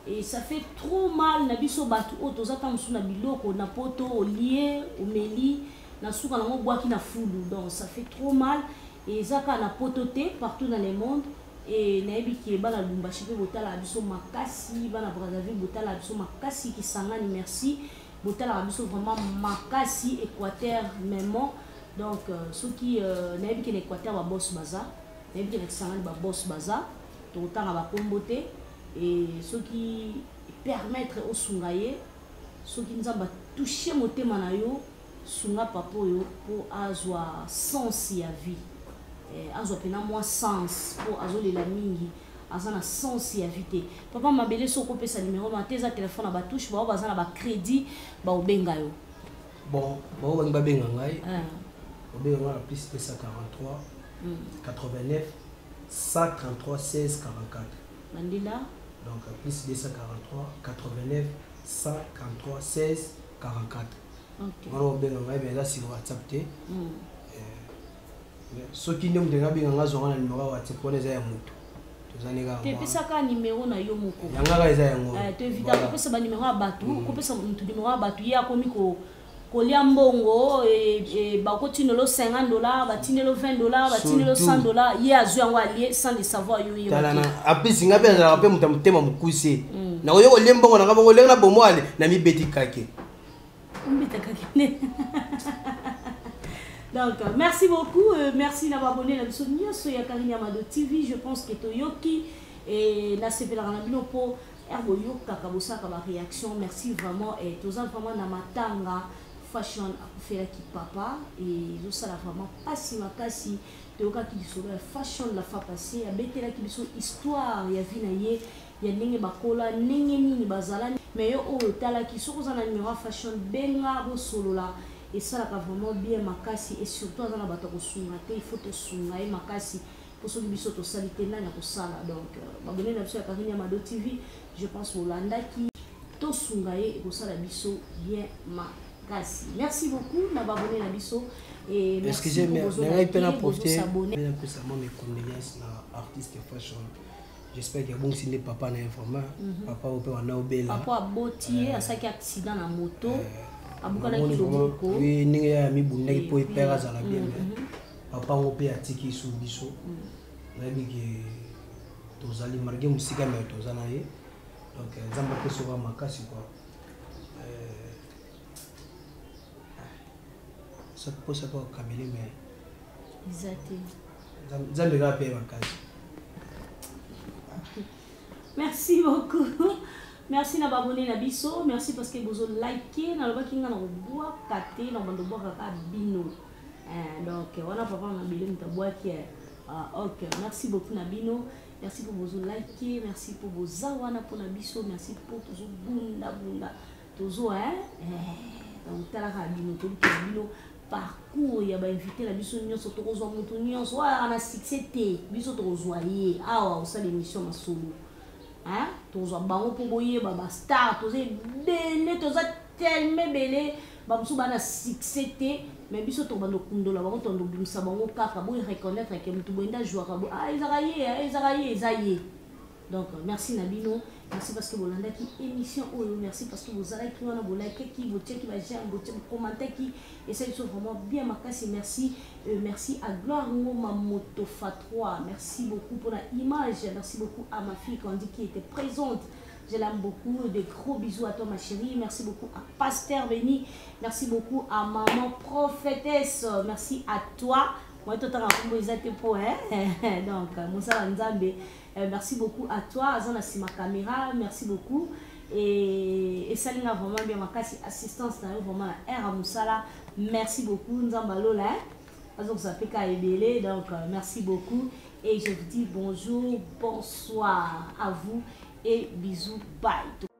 et ça fait trop mal na biso batu oto za tamsu na biloko na poto au lié au meli na suka na mo boaki na fulu donc ça fait trop mal et zaka na pototé partout dans le monde et na yebi ki bana Lubumbashi pe botala biso makasi bana Brazzaville botala biso makasi ki sangani merci botala biso vraiment makasi Équateur même donc ceux qui na yebi ki l'Équateur ba boss baza na yebi ki sangani ba boss baza to tanga ba komboté et ceux qui permettre au sungaye ceux qui nous a touché motema na yo sunga papo yo pour azwa sens ya vie azwa pena moi sens pour azolela mingi azana sens ya vie papa mabele soko pesa numéro na teza téléphone na batouche ba bazana ba crédit ba obenga yo bon ba benga ngai obenga na plus 243 89 133 16 44 bandila donc plus 243 89 143 16 44 ok on obenga ngai bela sur WhatsApp te ce qui nous demande de nga zonga na numéro WhatsApp pour les ya mutu tozani ga te pesa ka numéro na yo moko yanga ga eza yango te évidemment pesa ba numéro ya batu ko pesa mutu numéro ya batu ya komi ko lia mbongo et ba ko tinelo $50 ba tinelo $20 ba tinelo $100 ye azu yango alié sans le savoir yo ye talana apesi nga be za pe mutu mutema mukuse na yo lie mbongo na ngabo lenga na bomwale na mi beti kake mbita kake donc merci beaucoup merci d'avoir abonné la biso nyonso ya Karine Amado TV je pense que toyoki et na sepelaka na bino po erbo yokaka bosaka ba réaction merci vraiment et toza vraiment na matanga fashion akufela ki papa et zo sala vraiment pasi makasi toyokaki lisolo ya fashion la fa passé abetelaki biso histoire ya vie na ye ya ndenge bakola ndenge nini bazala mais yo oyo talaki soko za na numéro fashion benga bosolola et ça là vraiment bien makasi et surtout dans la bataille sunga il faut te sunga et makasi pour ceux qui biso to salité na ko sala donc abonné na biso ya Karine Amado TV je pense Olanda qui to sunga et ko sala biso bien makasi merci beaucoup na abonné na biso et merci excusez-moi na pena profiter na pesa moi mes condoléances na artiste fashion j'espère que bon si papa na informa papa au pe wana obela papa botier à ça qui accident na moto abukana ki loboko oui ninga ya mibunda ki po ipera za la bien papa ngo pe atiki su biso na biki tozali marge musika mais tozana ye donc nzamba pe soka makasi quoi ça peut ça pas kameli mais exactement nzambe ga pe makasi merci beaucoup. Merci na abonné na biso, merci parce que vous avez liké na loba kinga na boa kate na bando boa kaka bino. Donc voilà papa na bilé mtaboa qui OK, merci beaucoup na bino. Merci pour vos liker, merci pour vos awana pour na biso, merci pour toujours bunda toujours donc tala ka bino to bino parcours ya ba invité la biso nyonso to kozwa mutu nyonso wa ana succès te biso to kozwa ye awa au sa l'émission masolo. Hein tozo bango po boye ba star tozo belé tozo tellement belé ba musu bana succès te mais biso to bando kundola bango tondo bimisa bango kaka boy reconnaître que mutu boenda jouer ka bo ezaye donc merci Nabino merci parce que vous l'avez qui émission merci parce que vous avez qui on a vous like qui vous check qui va j'aime vous commenter qui et c'est vraiment bien makasi merci merci à Gloire Mamoto Fatwa merci beaucoup pour la image merci beaucoup à ma fille Candy qui était présente je l'aime beaucoup de gros bisous à toi ma chérie merci beaucoup à Pasteur Béni merci beaucoup à maman prophétesse merci à toi moi tout en pour donc Moussa Nzambe merci beaucoup à toi Azana si ma caméra merci beaucoup et ça linga vraiment bien ma casse assistance na vraiment la R à Moussala merci beaucoup Nzambalo là donc ça fait qu'à ébélé donc merci beaucoup et je vous dis bonjour bonsoir à vous et bisous, bye.